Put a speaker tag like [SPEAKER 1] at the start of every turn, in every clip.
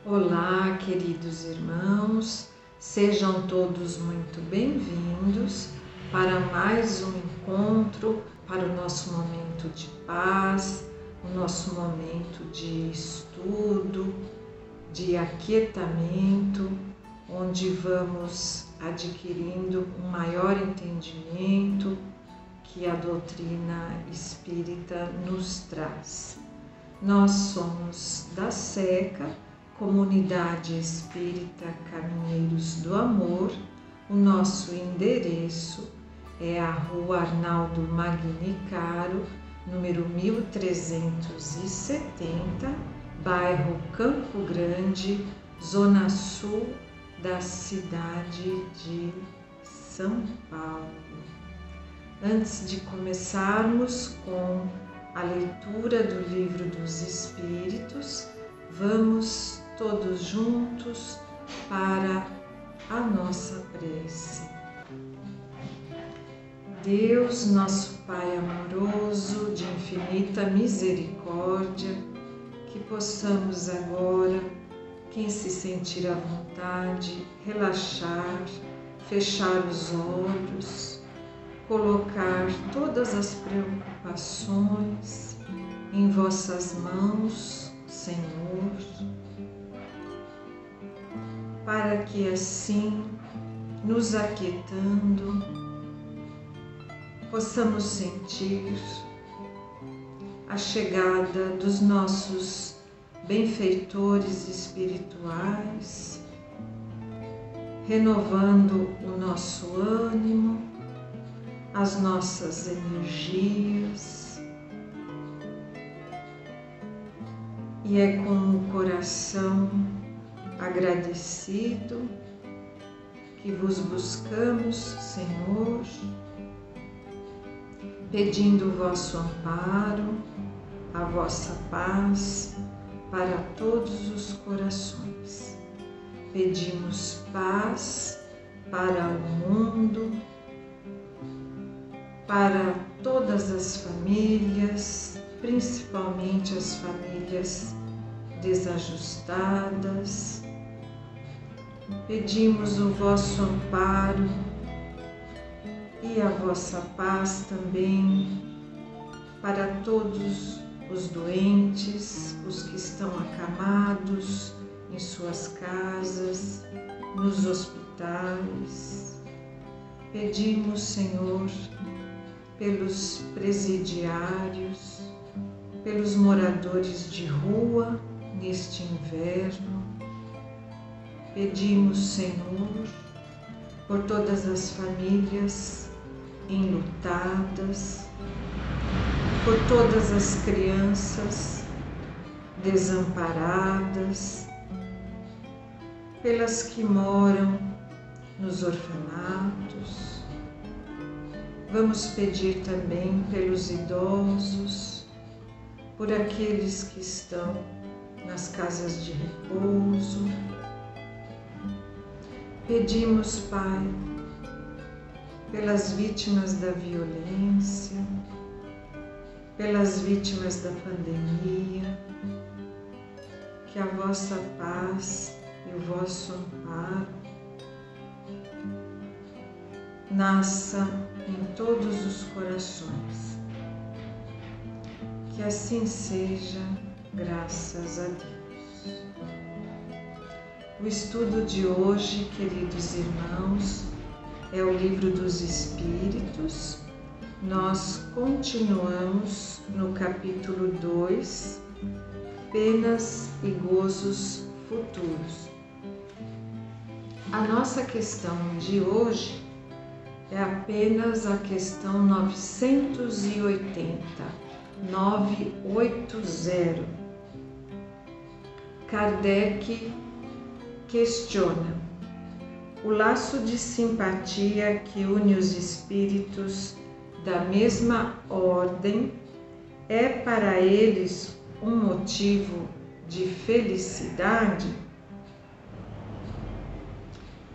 [SPEAKER 1] Olá, queridos irmãos, sejam todos muito bem-vindos para mais um encontro, para o nosso momento de paz, o nosso momento de estudo, de aquietamento, onde vamos adquirindo um maior entendimento que a doutrina espírita nos traz. Nós somos da SECA, Comunidade Espírita Caminheiros do Amor. O nosso endereço é a Rua Arnaldo Magnicaro, número 1370, bairro Campo Grande, zona sul da cidade de São Paulo. Antes de começarmos com a leitura do Livro dos Espíritos, vamos todos juntos para a nossa prece. Deus, nosso Pai amoroso, de infinita misericórdia, que possamos agora, quem se sentir à vontade, relaxar, fechar os olhos, colocar todas as preocupações em vossas mãos, Senhor, para que assim, nos aquietando, possamos sentir a chegada dos nossos benfeitores espirituais, renovando o nosso ânimo, as nossas energias. E é com o coração agradecido que vos buscamos, Senhor, pedindo o vosso amparo, a vossa paz para todos os corações. Pedimos paz para o mundo, para todas as famílias, principalmente as famílias desajustadas. Pedimos o vosso amparo e a vossa paz também para todos os doentes, os que estão acamados em suas casas, nos hospitais. Pedimos, Senhor, pelos presidiários, pelos moradores de rua neste inverno. Pedimos, Senhor, por todas as famílias enlutadas, por todas as crianças desamparadas, pelas que moram nos orfanatos. Vamos pedir também pelos idosos, por aqueles que estão nas casas de repouso. Pedimos, Pai, pelas vítimas da violência, pelas vítimas da pandemia, que a vossa paz e o vosso amparo nasça em todos os corações. Que assim seja, graças a Deus. O estudo de hoje, queridos irmãos, é o Livro dos Espíritos. Nós continuamos no capítulo 2, Penas e Gozos Futuros. A nossa questão de hoje é apenas a questão 980. Kardec questiona: o laço de simpatia que une os espíritos da mesma ordem é para eles um motivo de felicidade?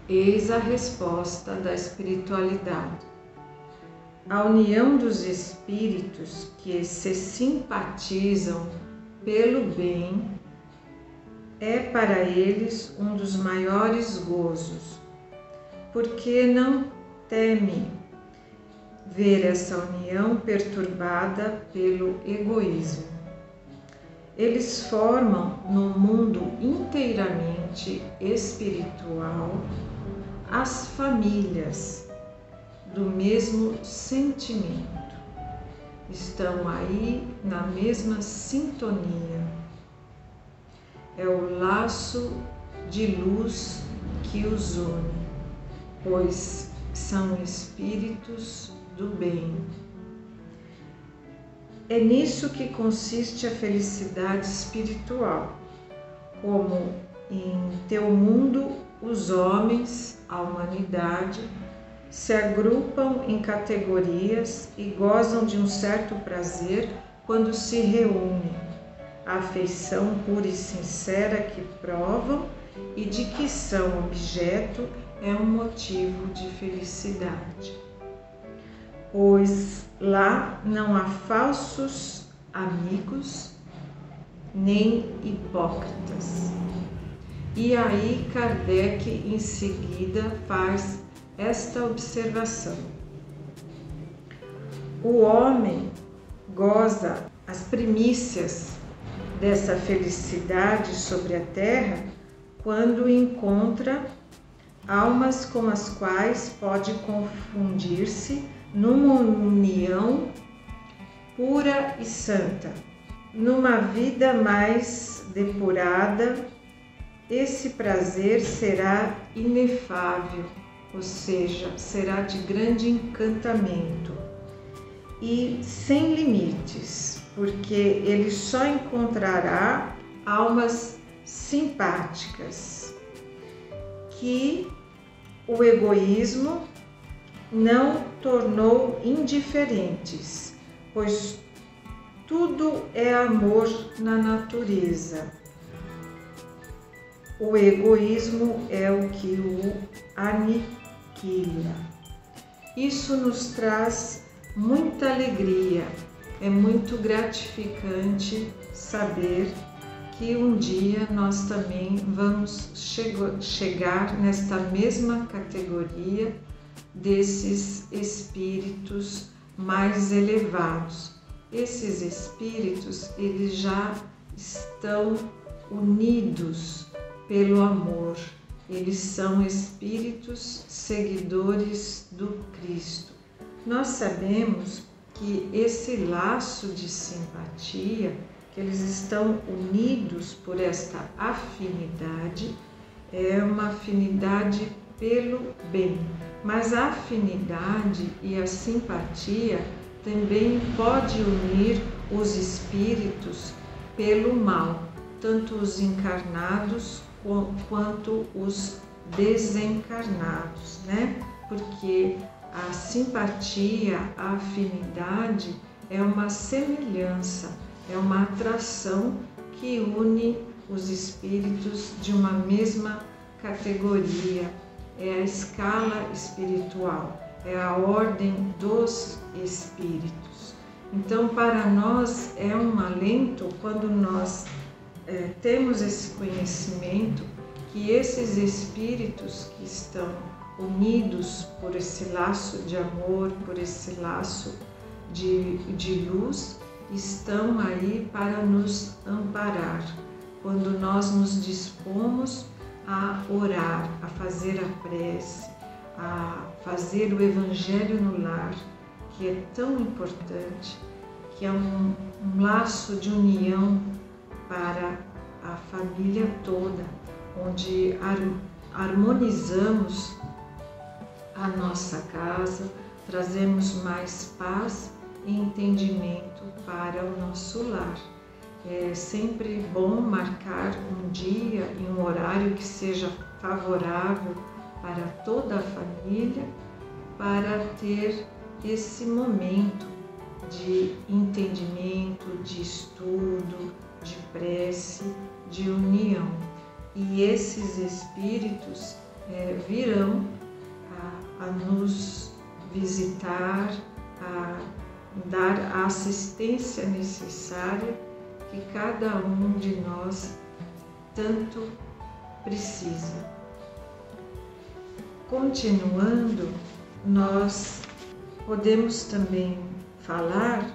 [SPEAKER 1] Eis a resposta da espiritualidade. A união dos espíritos que se simpatizam pelo bem é para eles um dos maiores gozos, porque não teme ver essa união perturbada pelo egoísmo. Eles formam no mundo inteiramente espiritual as famílias do mesmo sentimento. Estão aí na mesma sintonia. É o laço de luz que os une, pois são espíritos do bem. É nisso que consiste a felicidade espiritual. Como em teu mundo os homens, a humanidade, se agrupam em categorias e gozam de um certo prazer quando se reúnem, a afeição pura e sincera que provam e de que são objeto é um motivo de felicidade. Pois lá não há falsos amigos nem hipócritas. E aí Kardec em seguida faz esta observação: o homem goza as primícias dessa felicidade sobre a terra quando encontra almas com as quais pode confundir-se numa união pura e santa. Numa vida mais depurada, esse prazer será inefável, ou seja, será de grande encantamento e sem limites, porque ele só encontrará almas simpáticas que o egoísmo não tornou indiferentes, pois tudo é amor na natureza. O egoísmo é o que o aniquila. Isso nos traz muita alegria, é muito gratificante saber que um dia nós também vamos chegar nesta mesma categoria desses espíritos mais elevados. Esses espíritos, eles já estão unidos pelo amor. Eles são espíritos seguidores do Cristo. Nós sabemos que esse laço de simpatia, que eles estão unidos por esta afinidade, é uma afinidade pelo bem. Mas a afinidade e a simpatia também pode unir os espíritos pelo mal, tanto os encarnados quanto os desencarnados, né? Porque a simpatia, a afinidade é uma semelhança, é uma atração que une os espíritos de uma mesma categoria. É a escala espiritual, é a ordem dos espíritos. Então, para nós é um alento quando nós temos esse conhecimento que esses espíritos que estão unidos por esse laço de amor, por esse laço de luz, estão aí para nos amparar. Quando nós nos dispomos a orar, a fazer a prece, a fazer o Evangelho no lar, que é tão importante, que é um laço de união para a família toda, onde harmonizamos a nossa casa, trazemos mais paz e entendimento para o nosso lar. É sempre bom marcar um dia e um horário que seja favorável para toda a família, para ter esse momento de entendimento, de estudo, de prece, de união. E esses espíritos virão a nos visitar, a dar a assistência necessária que cada um de nós tanto precisa. Continuando, nós podemos também falar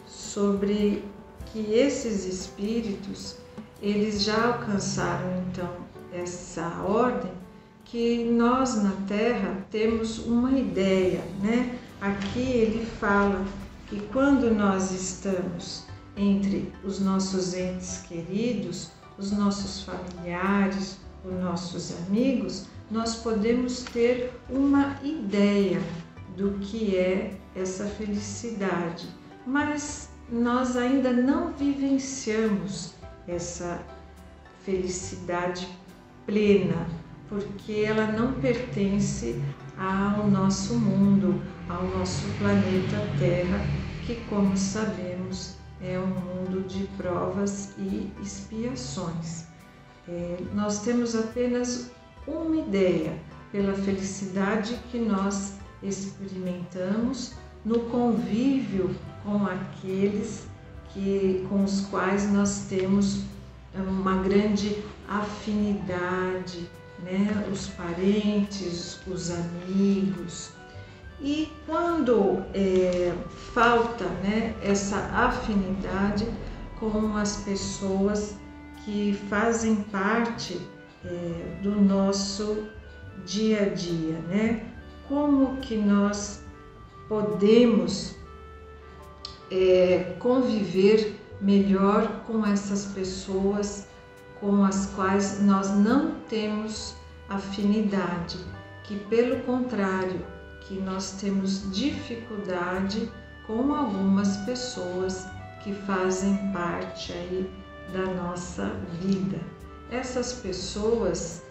[SPEAKER 1] sobre que esses espíritos, eles já alcançaram então essa ordem, que nós na Terra temos uma ideia, né? Aqui ele fala que quando nós estamos entre os nossos entes queridos, os nossos familiares, os nossos amigos, nós podemos ter uma ideia do que é essa felicidade, mas nós ainda não vivenciamos essa felicidade plena, porque ela não pertence ao nosso mundo, ao nosso planeta Terra, que, como sabemos, é um mundo de provas e expiações. Nós temos apenas uma ideia pela felicidade que nós experimentamos no convívio com aqueles com os quais nós temos uma grande afinidade, né? Os parentes, os amigos. E quando falta, né, essa afinidade com as pessoas que fazem parte do nosso dia a dia, né? Como que nós podemos conviver melhor com essas pessoas com as quais nós não temos afinidade, que pelo contrário, que nós temos dificuldade com algumas pessoas que fazem parte aí da nossa vida. Essas pessoas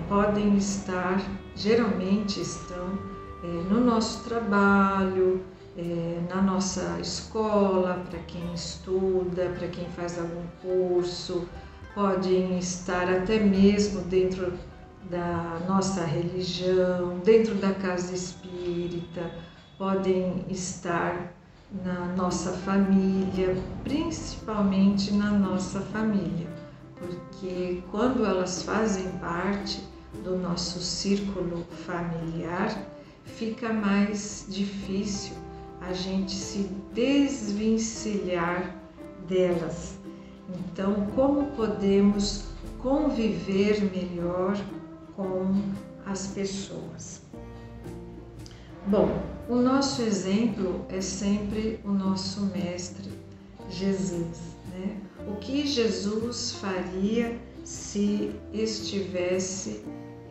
[SPEAKER 1] podem estar, geralmente estão no nosso trabalho, na nossa escola, para quem estuda, para quem faz algum curso, podem estar até mesmo dentro da nossa religião, dentro da casa espírita, podem estar na nossa família, principalmente na nossa família, porque quando elas fazem parte do nosso círculo familiar, fica mais difícil a gente se desvencilhar delas. Então, como podemos conviver melhor com as pessoas? Bom, o nosso exemplo é sempre o nosso Mestre Jesus, né? O que Jesus faria se estivesse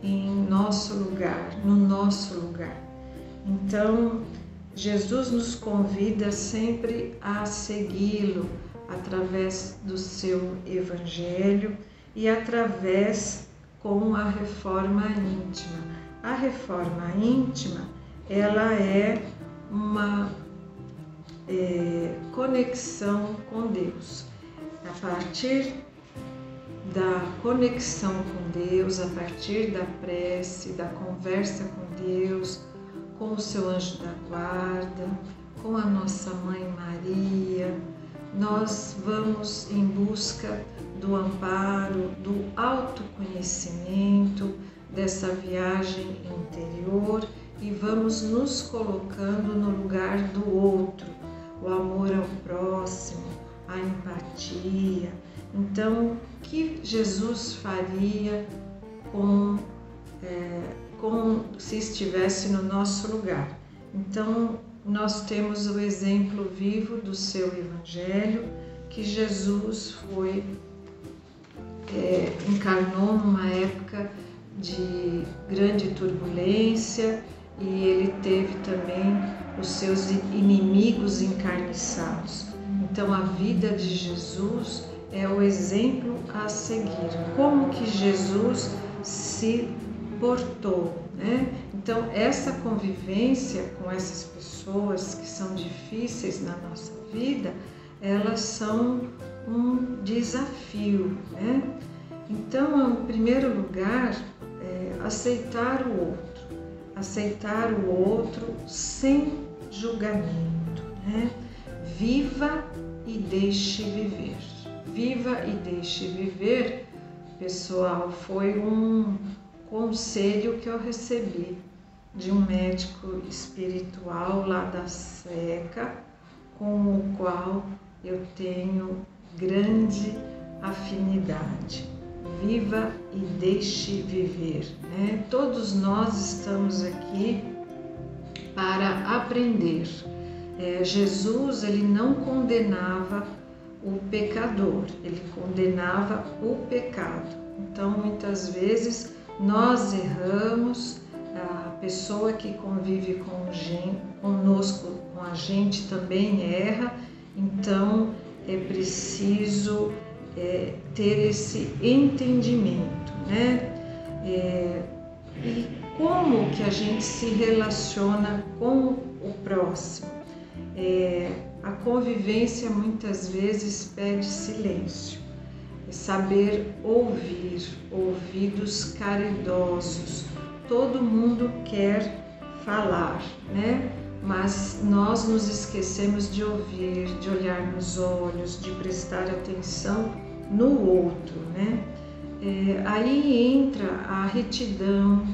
[SPEAKER 1] em nosso lugar, no nosso lugar? Então, Jesus nos convida sempre a segui-lo através do seu Evangelho e através com a reforma íntima. A reforma íntima, ela é uma conexão com Deus. A partir da conexão com Deus, a partir da prece, da conversa com Deus, com o seu anjo da guarda, com a nossa Mãe Maria, nós vamos em busca do amparo, do autoconhecimento, dessa viagem interior e vamos nos colocando no lugar do outro, o amor ao próximo, a empatia. Então, o que Jesus faria se estivesse no nosso lugar? Então, nós temos o exemplo vivo do seu Evangelho, que Jesus encarnou numa época de grande turbulência e ele teve também os seus inimigos encarniçados. Então, a vida de Jesus é o exemplo a seguir. Como que Jesus se portou, né? Então, essa convivência com essas pessoas que são difíceis na nossa vida, elas são um desafio, né? Então, em primeiro lugar, aceitar o outro sem julgamento, né? Viva e deixe viver. Viva e deixe viver pessoal, foi um conselho que eu recebi de um médico espiritual lá da Suécia, com o qual eu tenho grande afinidade. Viva e deixe viver, né? Todos nós estamos aqui para aprender. Jesus, ele não condenava o pecador, ele condenava o pecado. Então, muitas vezes nós erramos, a pessoa que convive conosco, com a gente também erra, então é preciso ter esse entendimento, né? E como que a gente se relaciona com o próximo? A convivência muitas vezes pede silêncio, saber ouvir, ouvidos caridosos. Todo mundo quer falar, né? Mas nós nos esquecemos de ouvir, de olhar nos olhos, de prestar atenção no outro, né? Aí entra a retidão,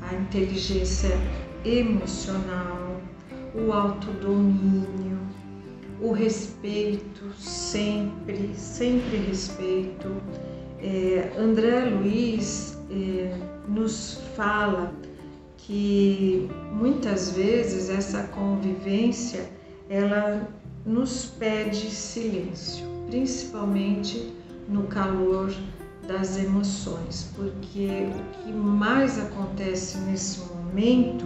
[SPEAKER 1] a inteligência emocional, o autodomínio, o respeito, sempre respeito. André Luiz nos fala que muitas vezes essa convivência ela nos pede silêncio, principalmente no calor das emoções, porque o que mais acontece nesse momento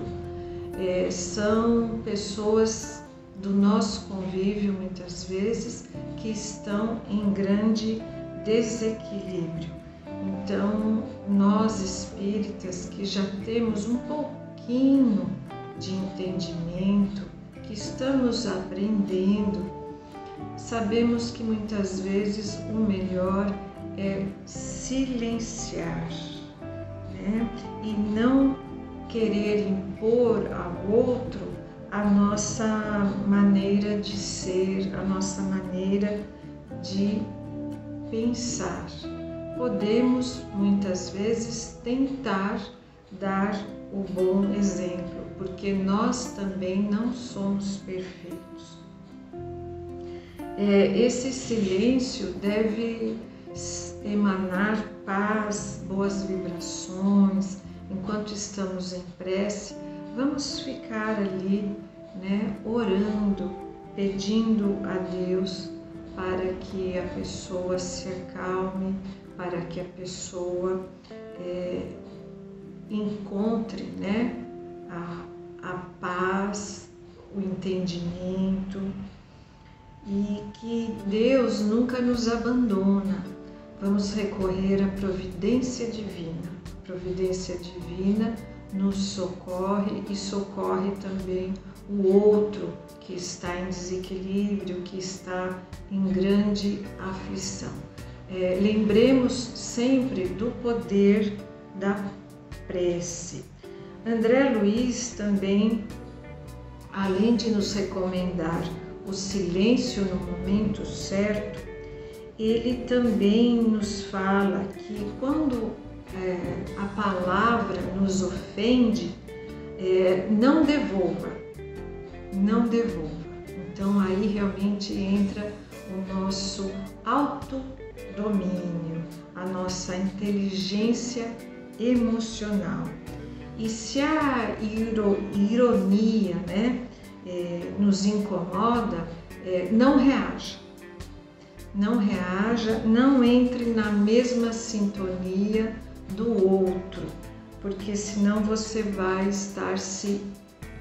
[SPEAKER 1] são pessoas do nosso convívio, muitas vezes, que estão em grande desequilíbrio. Então, nós espíritas que já temos um pouquinho de entendimento, que estamos aprendendo, sabemos que muitas vezes o melhor é silenciar, né? E não querer impor ao outro a nossa maneira de ser, a nossa maneira de pensar. Podemos muitas vezes tentar dar o bom exemplo, porque nós também não somos perfeitos. Esse silêncio deve emanar paz, boas vibrações. Enquanto estamos em prece, vamos ficar ali, né, orando, pedindo a Deus para que a pessoa se acalme, para que a pessoa encontre, né, a paz, o entendimento, e que Deus nunca nos abandona. Vamos recorrer à providência divina. A providência divina nos socorre e socorre também o outro que está em desequilíbrio, que está em grande aflição. Lembremos sempre do poder da prece. André Luiz também, além de nos recomendar o silêncio no momento certo, ele também nos fala que quando a palavra nos ofende, não devolva. Então aí realmente entra o nosso autodomínio, a nossa inteligência emocional. E se a ironia, né, nos incomoda, não reaja, não entre na mesma sintonia do outro, porque senão você vai estar se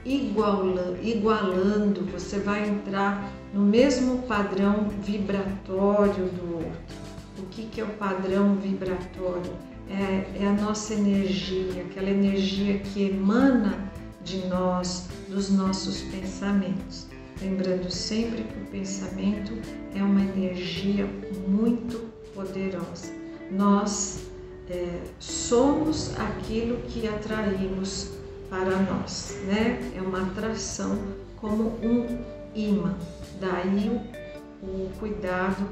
[SPEAKER 1] igualando, você vai entrar no mesmo padrão vibratório do outro. O que é o padrão vibratório? É a nossa energia, aquela energia que emana de nós, dos nossos pensamentos. Lembrando sempre que o pensamento é uma energia muito poderosa. Nós somos aquilo que atraímos para nós, né? É uma atração como um imã. Daí o cuidado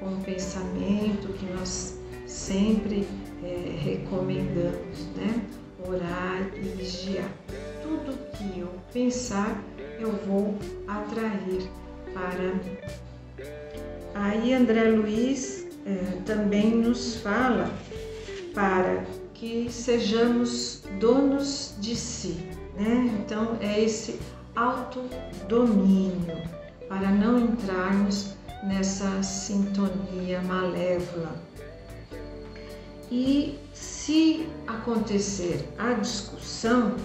[SPEAKER 1] com o pensamento, que nós sempre recomendamos, né? Orar e vigiar. Tudo que eu pensar, eu vou atrair para mim. Aí André Luiz também nos fala para que sejamos donos de si, né? Então é esse autodomínio, para não entrarmos nessa sintonia malévola. E se acontecer a discussão,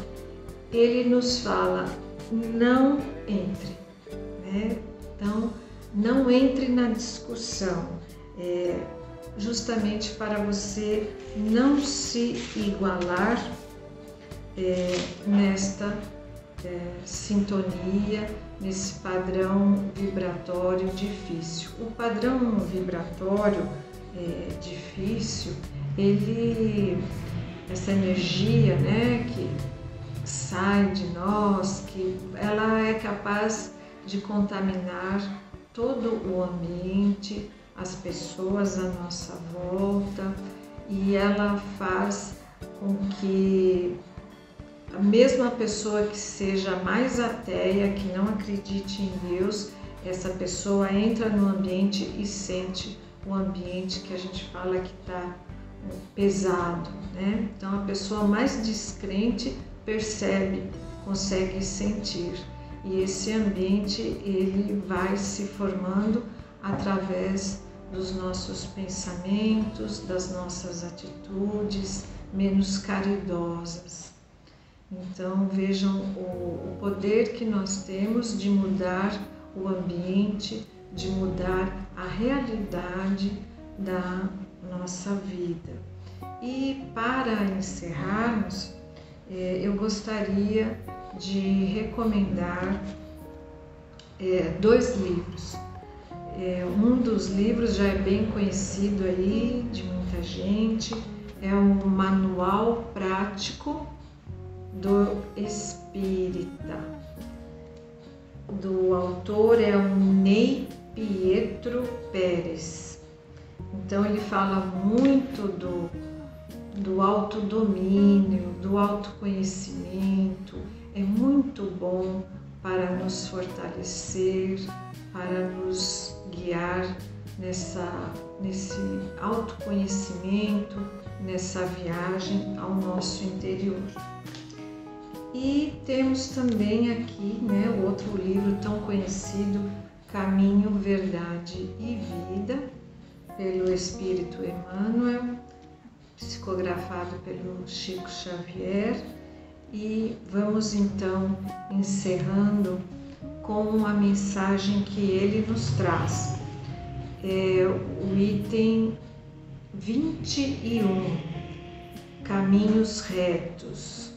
[SPEAKER 1] ele nos fala, não entre, né? Então, não entre na discussão, justamente para você não se igualar nesta sintonia, nesse padrão vibratório difícil. O padrão vibratório difícil, essa energia, né, que sai de nós, que ela é capaz de contaminar todo o ambiente, as pessoas à nossa volta, e ela faz com que a mesma pessoa que seja mais ateia, que não acredite em Deus, essa pessoa entra no ambiente e sente o ambiente que a gente fala que está pesado, né? Então a pessoa mais descrente percebe, consegue sentir, e esse ambiente ele vai se formando através dos nossos pensamentos, das nossas atitudes menos caridosas. Então vejam o poder que nós temos de mudar o ambiente, de mudar a realidade da nossa vida. E para encerrarmos, eu gostaria de recomendar 2 livros. Um dos livros já é bem conhecido aí de muita gente, é o Manual Prático do Espírita. Do autor é o Ney Pietro Pérez. Então ele fala muito do autodomínio, do autoconhecimento. É muito bom para nos fortalecer, para nos guiar nesse autoconhecimento, nessa viagem ao nosso interior. E temos também aqui, né, o outro livro tão conhecido, Caminho, Verdade e Vida, pelo Espírito Emmanuel, psicografado pelo Chico Xavier. E vamos então encerrando com a mensagem que ele nos traz. O item 21, Caminhos Retos.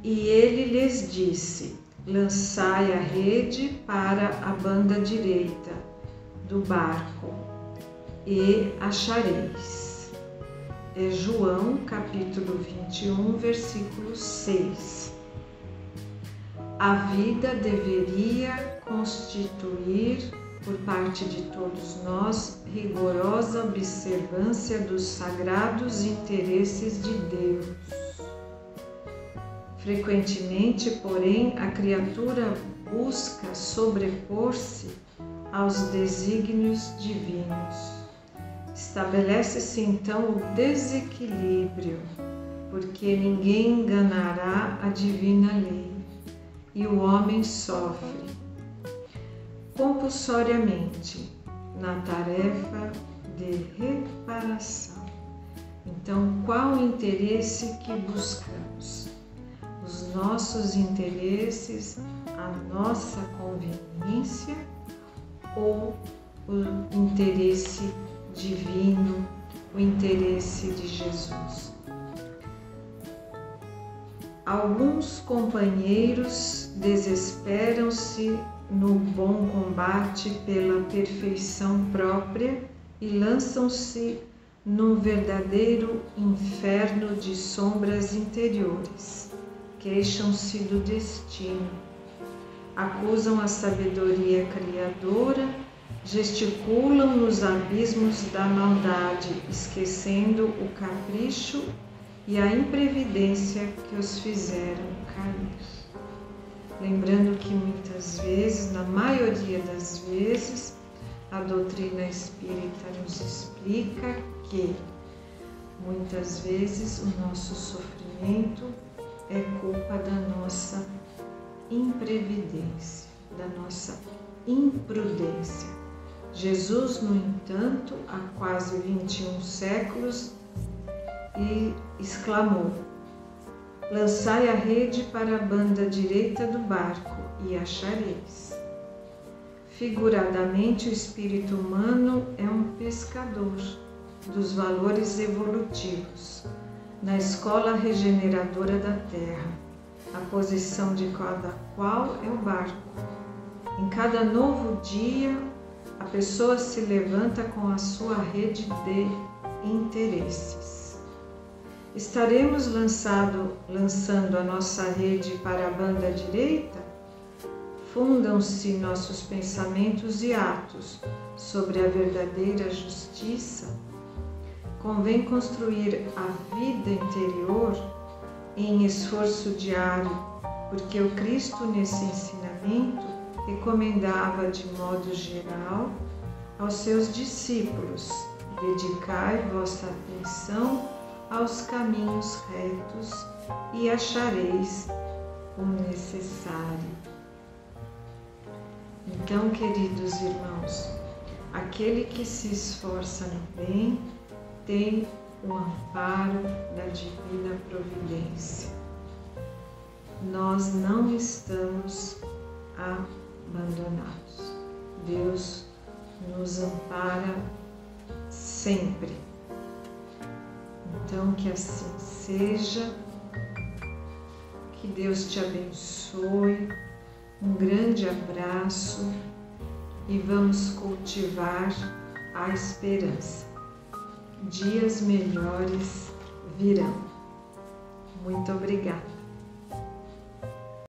[SPEAKER 1] E ele lhes disse: lançai a rede para a banda direita do barco e achareis. É João, capítulo 21, versículo 6. A vida deveria constituir, por parte de todos nós, rigorosa observância dos sagrados interesses de Deus. Frequentemente, porém, a criatura busca sobrepor-se aos desígnios divinos. Estabelece-se então o desequilíbrio, porque ninguém enganará a divina lei, e o homem sofre compulsoriamente na tarefa de reparação. Então, qual o interesse que buscamos? Os nossos interesses, a nossa conveniência ou o interesse divino, o interesse de Jesus? Alguns companheiros desesperam-se no bom combate pela perfeição própria e lançam-se num verdadeiro inferno de sombras interiores. Queixam-se do destino, acusam a sabedoria criadora gesticulam nos abismos da maldade, esquecendo o capricho e a imprevidência que os fizeram cair. Lembrando que muitas vezes, na maioria das vezes, a doutrina espírita nos explica que muitas vezes o nosso sofrimento é culpa da nossa imprevidência, da nossa imprudência. Jesus, no entanto, há quase 21 séculos, exclamou: lançai a rede para a banda direita do barco e achareis. Figuradamente, o espírito humano é um pescador dos valores evolutivos, na escola regeneradora da Terra, a posição de cada qual é o barco. Em cada novo dia, a pessoa se levanta com a sua rede de interesses. Estaremos lançando a nossa rede para a banda direita? Fundam-se nossos pensamentos e atos sobre a verdadeira justiça? Convém construir a vida interior em esforço diário, porque o Cristo, nesse ensinamento, recomendava de modo geral aos seus discípulos: dedicai vossa atenção aos caminhos retos e achareis o necessário. Então, queridos irmãos, aquele que se esforça no bem tem o amparo da divina providência. Nós não estamos abandonados. Deus nos ampara sempre. Então, que assim seja, que Deus te abençoe, um grande abraço e vamos cultivar a esperança. Dias melhores virão. Muito obrigada.